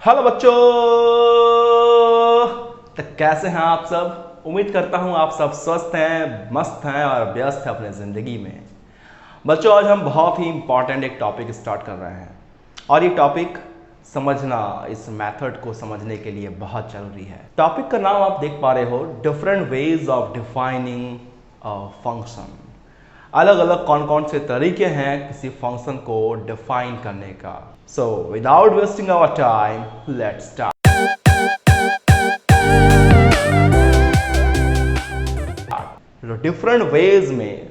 Hello बच्चों, तो कैसे हैं आप सब। उम्मीद करता हूं आप सब स्वस्थ हैं, मस्त हैं और व्यस्त हैं अपने ज़िंदगी में। बच्चों, आज हम बहुत ही इंपॉर्टेंट एक टॉपिक स्टार्ट कर रहे हैं और ये टॉपिक समझना, इस मेथड को समझने के लिए बहुत ज़रूरी है। टॉपिक का नाम आप देख पा रहे हो, different ways of defining a function. अलग अलग कौन कौन से तरीके हैं किसी फंक्शन को डिफाइन करने का। So without wasting our time, let's start. Different ways में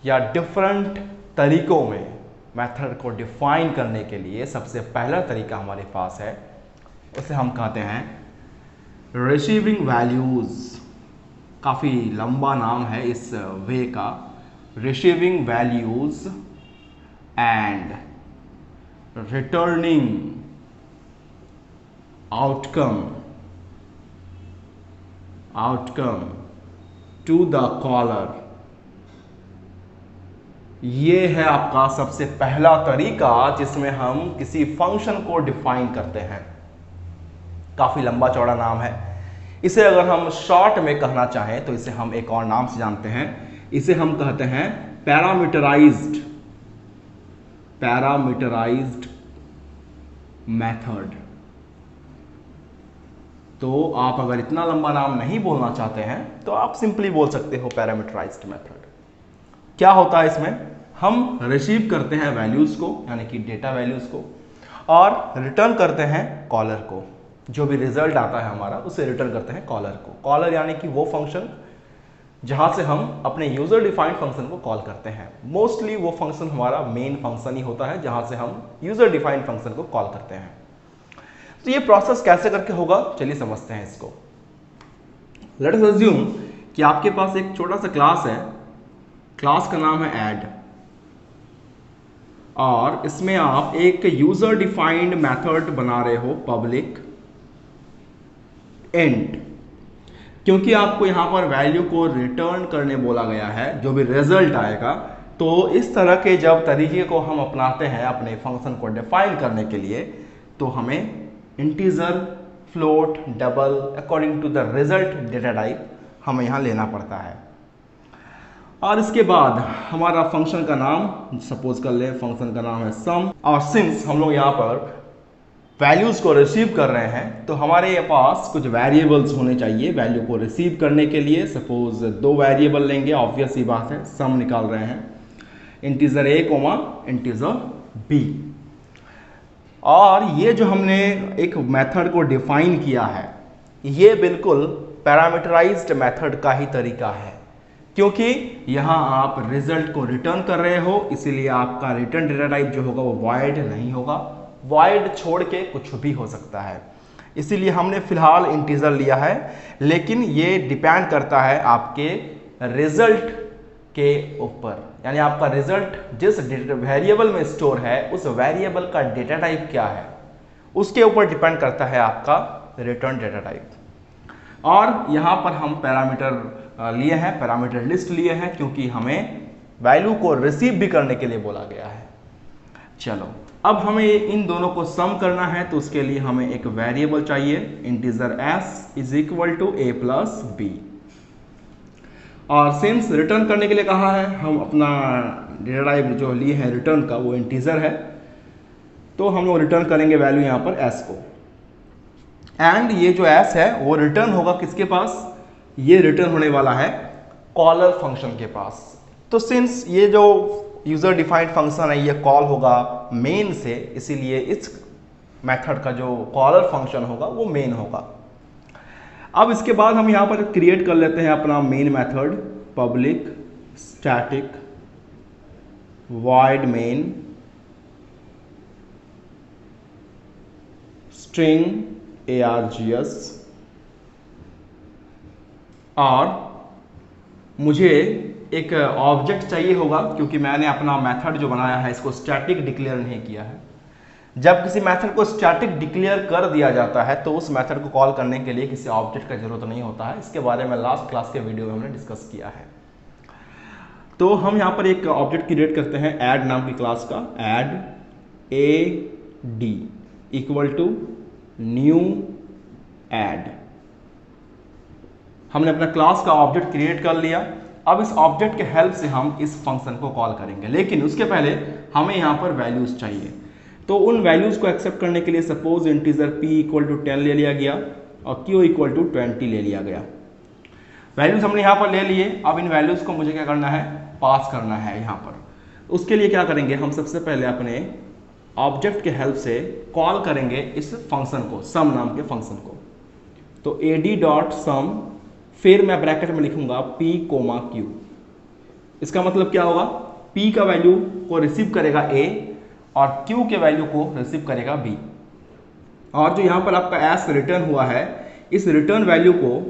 या डिफरेंट तरीकों में मेथड को डिफाइन करने के लिए सबसे पहला तरीका हमारे पास है, उसे हम कहते हैं रिसीविंग वैल्यूज। काफ़ी लंबा नाम है इस वे का, receiving values and returning outcome to the caller. ये है आपका सबसे पहला तरीका जिसमें हम किसी फंक्शन को डिफाइन करते हैं। काफ़ी लंबा चौड़ा नाम है। इसे अगर हम शॉर्ट में कहना चाहें तो इसे हम एक और नाम से जानते हैं। इसे हम कहते हैं पैरामीटराइज्ड मेथड। तो आप अगर इतना लंबा नाम नहीं बोलना चाहते हैं तो आप सिंपली बोल सकते हो पैरामीटराइज्ड मेथड। क्या होता है इसमें, हम रिसीव करते हैं वैल्यूज़ को, यानी कि डेटा वैल्यूज़ को, और रिटर्न करते हैं कॉलर को। जो भी रिजल्ट आता है हमारा उसे रिटर्न करते हैं कॉलर को। कॉलर यानी कि वो फंक्शन जहाँ से हम अपने यूज़र डिफाइंड फंक्शन को कॉल करते हैं। मोस्टली वो फंक्शन हमारा मेन फंक्शन ही होता है जहाँ से हम यूज़र डिफाइंड फंक्शन को कॉल करते हैं। तो ये प्रोसेस कैसे करके होगा, चलिए समझते हैं इसको। लेट अस अज्यूम कि आपके पास एक छोटा सा क्लास है, क्लास का नाम है ऐड, और इसमें आप एक यूजर डिफाइंड मेथड बना रहे हो पब्लिक इंट। क्योंकि आपको यहां पर वैल्यू को रिटर्न करने बोला गया है, जो भी रिजल्ट आएगा, तो इस तरह के जब तरीके को हम अपनाते हैं अपने फंक्शन को डिफाइन करने के लिए, तो हमें integer, float, double according to the result data type हमें यहाँ लेना पड़ता है। और इसके बाद हमारा फंक्शन का नाम, सपोज कर ले फंक्शन का नाम है सम, और सिंस हम लोग यहाँ पर वैल्यूज़ को रिसीव कर रहे हैं तो हमारे पास कुछ वेरिएबल्स होने चाहिए वैल्यू को रिसीव करने के लिए। सपोज दो वेरिएबल लेंगे, ऑब्वियस ही बात है, सम निकाल रहे हैं, integer a coma integer B. और ये जो हमने एक मेथड को डिफाइन किया है, ये बिल्कुल पैरामीटराइज्ड मेथड का ही तरीका है, क्योंकि यहाँ आप रिजल्ट को रिटर्न कर रहे हो, इसीलिए आपका रिटर्न डेटा टाइप जो होगा वो वॉइड नहीं होगा। वॉइड छोड़ के कुछ भी हो सकता है, इसीलिए हमने फिलहाल इंटीजर लिया है। लेकिन ये डिपेंड करता है आपके रिजल्ट के ऊपर, यानी आपका रिजल्ट जिस वेरिएबल में स्टोर है उस वेरिएबल का डेटा टाइप क्या है, उसके ऊपर डिपेंड करता है आपका रिटर्न डेटा टाइप। और यहाँ पर हम पैरामीटर लिए हैं, पैरामीटर लिस्ट लिए हैं, क्योंकि हमें वैल्यू को रिसीव भी करने के लिए बोला गया है। चलो, अब हमें इन दोनों को सम करना है, तो उसके लिए हमें एक वेरिएबल चाहिए, integer s is equal to a plus B. और सिंस रिटर्न करने के लिए कहा है, हम अपना डेटा टाइप जो लिए हैं रिटर्न का वो इंटीजर है, तो हम लोग रिटर्न करेंगे वैल्यू यहाँ पर s को। एंड ये जो s है वो रिटर्न होगा किसके पास, ये रिटर्न होने वाला है कॉलर फंक्शन के पास। तो सिंस ये जो यूजर डिफाइंड फंक्शन है ये कॉल होगा मेन से, इसीलिए इस मेथड का जो कॉलर फंक्शन होगा वो मेन होगा। अब इसके बाद हम यहाँ पर क्रिएट कर लेते हैं अपना main method, public static void main string args। और मुझे एक ऑब्जेक्ट चाहिए होगा, क्योंकि मैंने अपना मेथड जो बनाया है इसको स्टैटिक डिक्लेयर नहीं किया है। जब किसी मेथड को स्टैटिक डिक्लेयर कर दिया जाता है तो उस मेथड को कॉल करने के लिए किसी ऑब्जेक्ट का जरूरत नहीं होता है। इसके बारे में लास्ट क्लास के वीडियो में हमने डिस्कस किया है। तो हम यहाँ पर एक ऑब्जेक्ट क्रिएट करते हैं ऐड नाम की क्लास का, add a D equal to new add. हमने अपना क्लास का ऑब्जेक्ट क्रिएट कर लिया। अब इस ऑब्जेक्ट के हेल्प से हम इस फंक्शन को कॉल करेंगे, लेकिन उसके पहले हमें यहाँ पर वैल्यूज चाहिए। तो उन वैल्यूज को एक्सेप्ट करने के लिए suppose integer p equal to 10 ले लिया गया और q इक्वल टू 20 ले लिया गया। वैल्यूज हमने यहाँ पर ले लिए। अब इन वैल्यूज को मुझे क्या करना है, पास करना है यहाँ पर। उसके लिए क्या करेंगे, हम सबसे पहले अपने ऑब्जेक्ट के हेल्प से कॉल करेंगे इस फंक्शन को, सम नाम के फंक्शन को। तो ad डॉट सम, फिर मैं ब्रैकेट में लिखूंगा p कोमा q। इसका मतलब क्या होगा, p का वैल्यू को रिसीव करेगा a और q के वैल्यू को रिसीव करेगा b। और जो यहाँ पर आपका s रिटर्न हुआ है, इस रिटर्न वैल्यू को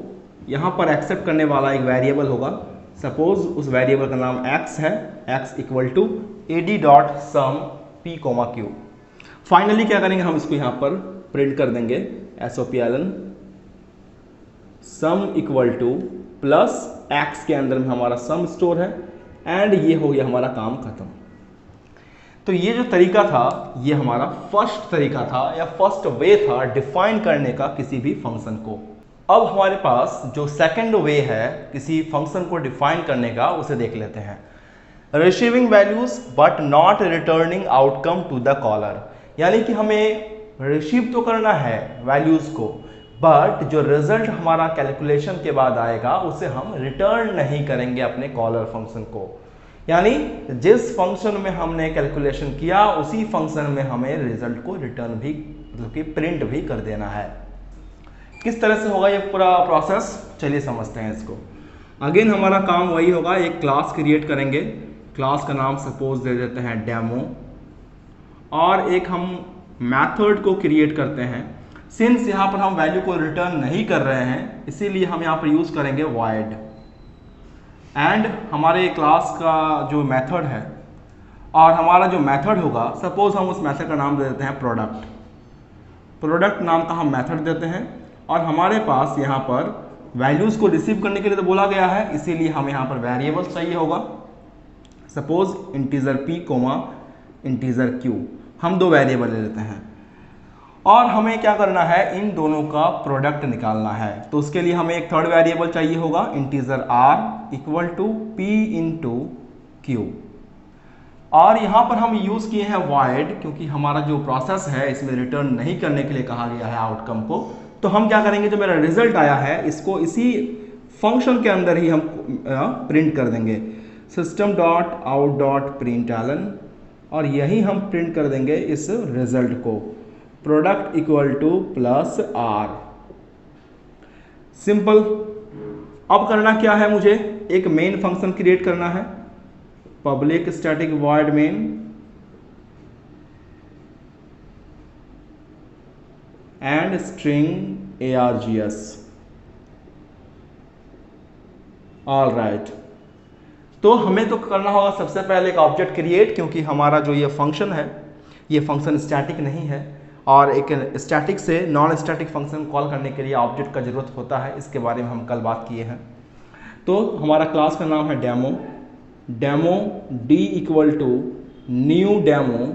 यहाँ पर एक्सेप्ट करने वाला एक वेरिएबल होगा। सपोज उस वेरिएबल का नाम x है, x equal to ad dot sum p comma q। Finally क्या करेंगे, हम इसको यहाँ पर प्रिंट कर देंगे SOPLN sum equal two plus x के अंदर में हमारा सम स्टोर है, एंड ये हो गया हमारा काम खत्म। तो ये जो तरीका था, ये हमारा फर्स्ट तरीका था या फर्स्ट वे था डिफाइन करने का किसी भी फंक्शन को। अब हमारे पास जो सेकंड वे है किसी फंक्शन को डिफाइन करने का, उसे देख लेते हैं। Receiving values but not returning outcome to the caller, यानी कि हमें रिसीव तो करना है वैल्यूज को, बट जो रिजल्ट हमारा कैलकुलेशन के बाद आएगा उसे हम रिटर्न नहीं करेंगे अपने कॉलर फंक्शन को। यानी जिस फंक्शन में हमने कैलकुलेशन किया उसी फंक्शन में हमें रिजल्ट को रिटर्न भी, मतलब कि प्रिंट भी कर देना है। किस तरह से होगा ये पूरा प्रोसेस, चलिए समझते हैं इसको। अगेन हमारा काम वही होगा, एक क्लास क्रिएट करेंगे। क्लास का नाम सपोज दे देते हैं डेमो, और एक हम मेथड को क्रिएट करते हैं। सिंस यहाँ पर हम वैल्यू को रिटर्न नहीं कर रहे हैं, इसीलिए हम यहाँ पर यूज करेंगे void। एंड हमारे क्लास का जो मेथड है और हमारा जो मेथड होगा, सपोज हम उस मेथड का नाम दे देते हैं प्रोडक्ट। प्रोडक्ट नाम का हम मेथड देते हैं, और हमारे पास यहाँ पर वैल्यूज को रिसीव करने के लिए तो बोला गया है, इसीलिए हमें यहाँ पर वेरिएबल चाहिए होगा। Suppose integer p comma integer q, हम दो वेरिएबल ले लेते हैं, और हमें क्या करना है, इन दोनों का प्रोडक्ट निकालना है। तो उसके लिए हमें एक थर्ड वेरिएबल चाहिए होगा, integer r equal to p into q। और यहाँ पर हम यूज़ किए हैं void, क्योंकि हमारा जो प्रोसेस है इसमें रिटर्न नहीं करने के लिए कहा गया है आउटकम को। तो हम क्या करेंगे, जो मेरा रिजल्ट आया है इसको इसी फंक्शन के अंदर ही हम प्रिंट कर देंगे, system dot out dot println, और यही हम प्रिंट कर देंगे इस रिजल्ट को, product equal two plus r। Simple. अब करना क्या है, मुझे एक मेन फंक्शन क्रिएट करना है, public static void main, and string args। All right. तो हमें तो करना होगा सबसे पहले एक ऑब्जेक्ट क्रिएट, क्योंकि हमारा जो ये फंक्शन है ये फंक्शन स्टैटिक नहीं है, और एक स्टैटिक से नॉन स्टैटिक फंक्शन कॉल करने के लिए ऑब्जेक्ट का जरूरत होता है। इसके बारे में हम कल बात किए हैं। तो हमारा क्लास का नाम है demo, demo d equal to new demo,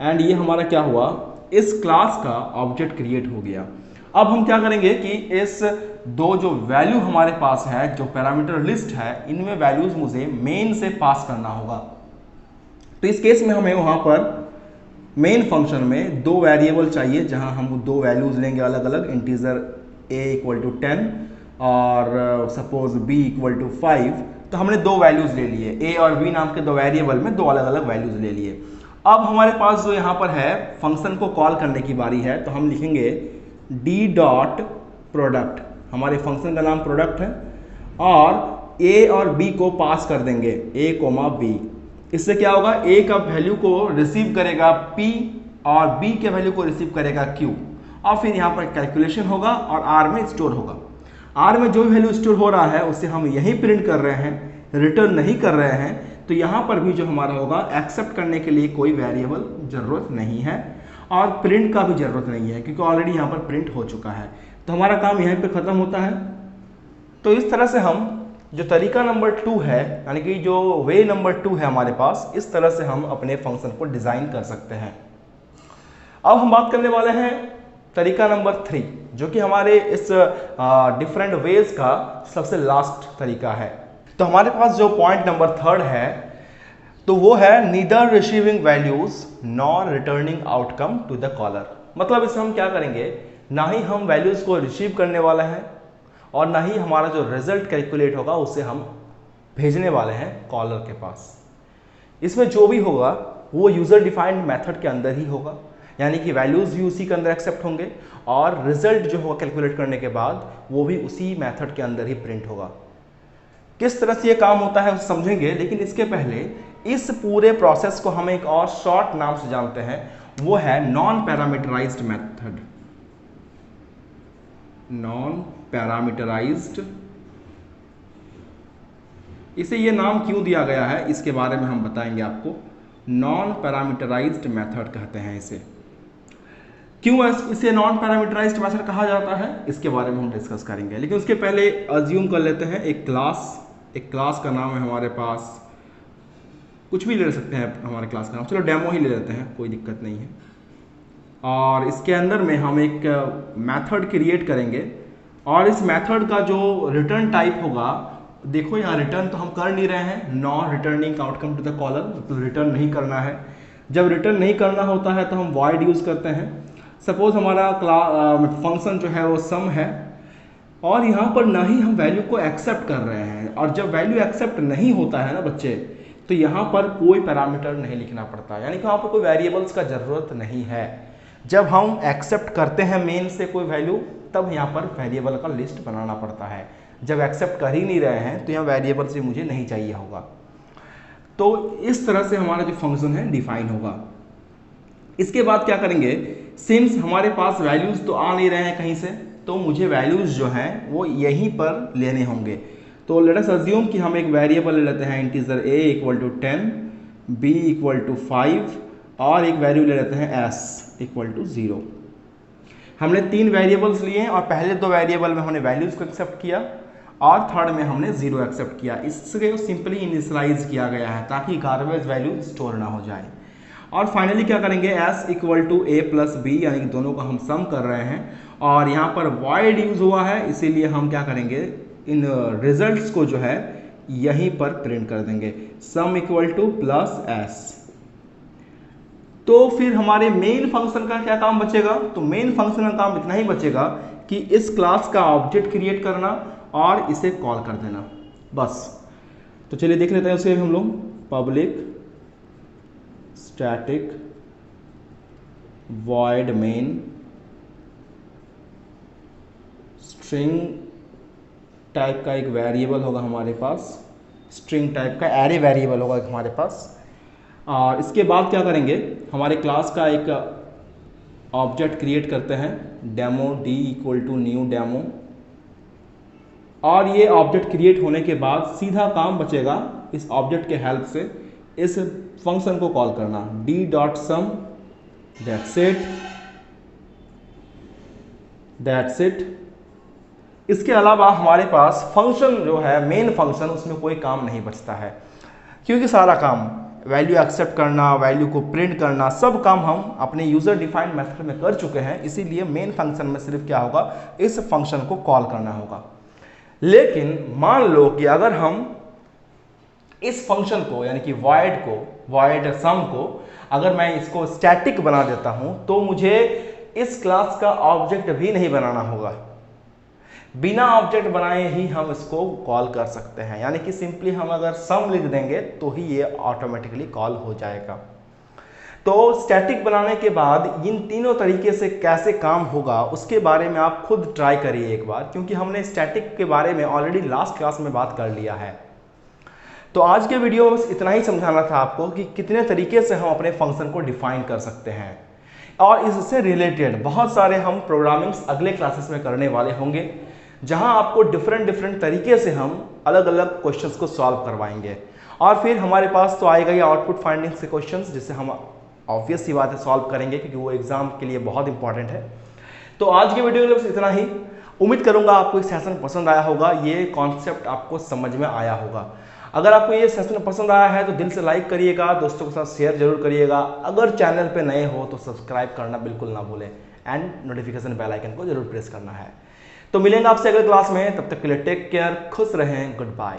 and ये हमारा क्या हुआ, इस क्लास का ऑब्जेक्ट क्रिएट हो गया। अब हम क्या करेंगे कि इस दो जो वैल्यू हमारे पास है, जो पैरामीटर लिस्ट है, इनमें वैल्यूज मुझे मेन से पास करना होगा। तो इस केस में हमें वहां पर मेन फंक्शन में दो वेरिएबल चाहिए, जहां हम दो वैल्यूज लेंगे अलग अलग, इंटीजर a इक्वल टू 10 और सपोज b इक्वल टू 5। तो हमने दो वैल्यूज ले लिए, a और b नाम के दो वेरिएबल में दो अलग अलग वैल्यूज ले लिए। अब हमारे पास जो यहाँ पर है फंक्शन को कॉल करने की बारी है, तो हम लिखेंगे d डॉट प्रोडक्ट, हमारे फंक्शन का नाम प्रोडक्ट है, और a और b को पास कर देंगे, a कोमा b। इससे क्या होगा, a का वैल्यू को रिसीव करेगा p और b के वैल्यू को रिसीव करेगा q, और फिर यहाँ पर कैलकुलेशन होगा और r में स्टोर होगा। r में जो वैल्यू स्टोर हो रहा है उसे हम यहीं प्रिंट कर रहे हैं, रिटर्न नहीं कर रहे हैं। तो यहाँ पर भी जो हमारा होगा, एक्सेप्ट करने के लिए कोई वेरिएबल जरूरत नहीं है और प्रिंट का भी जरूरत नहीं है, क्योंकि ऑलरेडी यहाँ पर प्रिंट हो चुका है। तो हमारा काम यहीं पे खत्म होता है। तो इस तरह से हम जो तरीका नंबर 2 है, यानी कि जो वे नंबर 2 है हमारे पास, इस तरह से हम अपने फंक्शन को डिजाइन कर सकते हैं। अब हम बात करने वाले हैं तरीका नंबर 3, जो कि हमारे इस डिफरेंट वेज का सबसे लास्ट तरीका है। तो हमारे पास जो पॉइंट नंबर 3 है, तो वो है neither receiving values nor returning outcome to the caller. मतलब इसमें हम क्या करेंगे, ना ही हम वैल्यूज को रिसीव करने वाले हैं और ना ही हमारा जो रिजल्ट कैलकुलेट होगा उसे हम भेजने वाले हैं कॉलर के पास। इसमें जो भी होगा वो यूजर डिफाइंड मेथड के अंदर ही होगा, यानी कि वैल्यूज भी उसी के अंदर एक्सेप्ट होंगे और रिजल्ट जो होगा कैलकुलेट करने के बाद वो भी उसी मेथड के अंदर ही प्रिंट होगा। किस तरह से ये काम होता है उसे समझेंगे, लेकिन इसके पहले इस पूरे प्रोसेस को हम एक और शॉर्ट नाम से जानते हैं, वो है non parameterized method. Non parameterized, इसे ये नाम क्यों दिया गया है इसके बारे में हम बताएंगे आपको। नॉन पैरामीटराइज्ड मेथड कहते हैं इसे। क्यों इसे नॉन पैरामीटराइज्ड मेथड कहा जाता है इसके बारे में हम डिस्कस करेंगे, लेकिन उसके पहले अज्यूम कर लेते हैं एक क्लास का नाम है हमारे पास, कुछ भी ले सकते हैं हमारे क्लास का नाम, चलो डेमो ही ले लेते हैं, कोई दिक्कत नहीं है। और इसके अंदर में हम एक मेथड क्रिएट करेंगे और इस मेथड का जो रिटर्न टाइप होगा, देखो यहाँ रिटर्न तो हम कर नहीं रहे हैं, non returning outcome to the caller, मतलब रिटर्न नहीं करना है। जब रिटर्न नहीं करना होता है तो हम वॉइड यूज़ करते हैं। सपोज हमारा फंक्शन जो है वो सम है और यहाँ पर ना ही हम वैल्यू को एक्सेप्ट कर रहे हैं, और जब वैल्यू एक्सेप्ट नहीं होता है ना बच्चे, तो यहाँ पर कोई पैरामीटर नहीं लिखना पड़ता, यानी कि वहाँ पर कोई वेरिएबल्स का ज़रूरत नहीं है। जब हम एक्सेप्ट करते हैं मेन से कोई वैल्यू, तब यहाँ पर वेरिएबल का लिस्ट बनाना पड़ता है। जब एक्सेप्ट कर ही नहीं रहे हैं तो यहाँ वेरिएबल से मुझे नहीं चाहिए होगा। तो इस तरह से हमारा जो फंक्शन है डिफाइन होगा। इसके बाद क्या करेंगे, सिंस हमारे पास वैल्यूज तो आ नहीं रहे हैं कहीं से, तो मुझे वैल्यूज जो हैं वो यहीं पर लेने होंगे। तो लेट अस अज्यूम कि हम एक वेरिएबल ले लेते हैं integer a equal to 10, b equal to 5 और एक वैल्यू ले लेते हैं s इक्वल टू 0। हमने 3 वेरिएबल्स लिए हैं और पहले 2 वेरिएबल में हमने वैल्यूज को एक्सेप्ट किया और थर्ड में हमने 0 एक्सेप्ट किया। इससे सिंपली इनिशियलाइज किया गया है ताकि गार्बेज वैल्यू स्टोर ना हो जाए। और फाइनली क्या करेंगे, s equal to a plus b, यानी कि दोनों का हम सम कर रहे हैं और यहाँ पर void यूज हुआ है, इसीलिए हम क्या करेंगे, इन रिजल्ट्स को जो है यहीं पर प्रिंट कर देंगे, sum equal two plus s। तो फिर हमारे मेन फंक्शन का क्या काम बचेगा, तो मेन फंक्शन का काम इतना ही बचेगा कि इस क्लास का ऑब्जेक्ट क्रिएट करना और इसे कॉल कर देना, बस। तो चलिए देख लेते हैं उसे हम लोग। Public static void main string type का एक वेरिएबल होगा हमारे पास, स्ट्रिंग टाइप का एरे वेरिएबल होगा हमारे पास। और इसके बाद क्या करेंगे, हमारे क्लास का एक ऑब्जेक्ट क्रिएट करते हैं, demo d equal to new demo. और ये ऑब्जेक्ट क्रिएट होने के बाद सीधा काम बचेगा इस ऑब्जेक्ट के हेल्प से इस फंक्शन को कॉल करना, d.sum, दैट्स इट। इसके अलावा हमारे पास फंक्शन जो है मेन फंक्शन, उसमें कोई काम नहीं बचता है, क्योंकि सारा काम वैल्यू एक्सेप्ट करना, वैल्यू को प्रिंट करना, सब काम हम अपने यूजर डिफाइंड मेथड में कर चुके हैं। इसीलिए मेन फंक्शन में सिर्फ क्या होगा, इस फंक्शन को कॉल करना होगा। लेकिन मान लो कि अगर हम इस फंक्शन को, यानी कि void sum को, अगर मैं इसको स्टैटिक बना देता हूं, तो मुझे इस क्लास का ऑब्जेक्ट भी नहीं बनाना होगा, बिना ऑब्जेक्ट बनाए ही हम इसको कॉल कर सकते हैं। यानी कि सिंपली हम अगर सम लिख देंगे तो ही ये ऑटोमेटिकली कॉल हो जाएगा। तो स्टैटिक बनाने के बाद इन तीनों तरीके से कैसे काम होगा उसके बारे में आप खुद ट्राई करिए एक बार, क्योंकि हमने स्टैटिक के बारे में ऑलरेडी लास्ट क्लास में बात कर लिया है। तो आज के वीडियो में बस इतना ही समझाना था आपको कि कितने तरीके से हम अपने फंक्शन को डिफाइन कर सकते हैं, और इससे रिलेटेड बहुत सारे हम प्रोग्रामिंग्स अगले क्लासेस में करने वाले होंगे, जहां आपको डिफरेंट तरीके से हम अलग अलग क्वेश्चंस को सॉल्व करवाएंगे। और फिर हमारे पास तो आएगा ये आउटपुट फाइंडिंग से क्वेश्चंस, जिससे हम ऑब्वियस सी बात है सॉल्व करेंगे, क्योंकि वो एग्जाम के लिए बहुत इंपॉर्टेंट है। तो आज के वीडियो में बस इतना ही। उम्मीद करूंगा आपको ये सेशन पसंद आया होगा, ये कॉन्सेप्ट आपको समझ में आया होगा। अगर आपको ये सेशन पसंद आया है तो दिल से लाइक करिएगा, दोस्तों के साथ शेयर जरूर करिएगा। अगर चैनल पे नए हो तो सब्सक्राइब करना बिल्कुल ना भूलें। एंड नोटिफिकेशन बेल आइकन को जरूर प्रेस करना है। तो मिलेंगे आपसे अगले क्लास में, तब तक के लिए टेक केयर, खुश रहें, गुड बाय।